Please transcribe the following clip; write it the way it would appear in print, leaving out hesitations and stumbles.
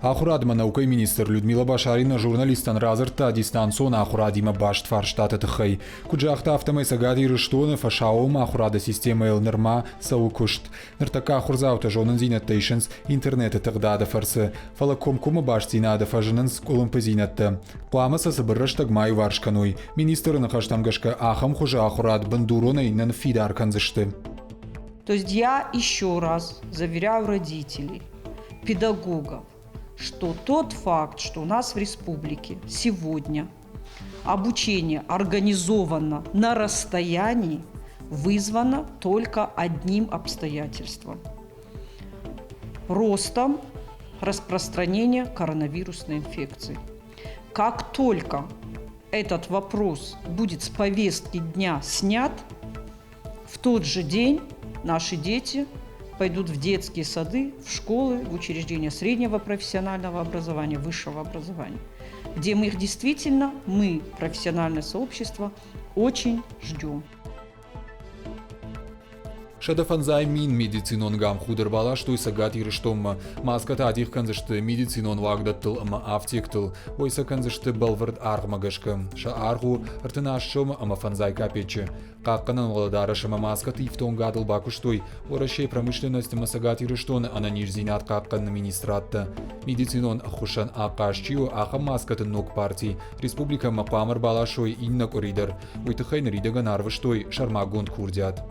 Ахурадма наукай министр Людмила Башарина журналистан разырта дистанцион ахурадима башт фарштата тхай. Куджахта автомай сагади рыштоны фашаум ахурада система эл нырма саукушт. Ныртака ахурзаута жонын зинаттейшнс интернеты тагдада фарсы. Фалаком кума баштинада фажынынс кулымпызинатты. Пламаса сабырраштаг май варшкануй. Министр нахаштамгашка ахам хужа ахурад бандуроной нан фидар канзышты. То есть я еще раз заверяю родителей, педагогов, что тот факт, что у нас в республике сегодня обучение организовано на расстоянии, вызвано только одним обстоятельством – ростом распространения коронавирусной инфекции. Как только этот вопрос будет с повестки дня снят, в тот же день наши дети пойдут в детские сады, в школы, в учреждения среднего профессионального образования, высшего образования, где мы их действительно, мы, профессиональное сообщество, очень ждем. Шадафанзай мин медицинон гам худер бала, что и сагат ирыштомма. Маска татих канзышты медицинон вагдаттыл ама автиктыл. Ойса канзышты балвард аргмагашка. Ша аргу ртынашшома ама фанзай капече. Какканан владарашама маска тифтон гадыл бакуштой. Орашей промышленности масагат ирыштон ананирзинат каккан министратта. Медицинон хушан акашчио аха маскаты ног партий. Республика мапамар балашой инна коридор. Уйтыхайн ридага нарвыштой шармагонд курдят.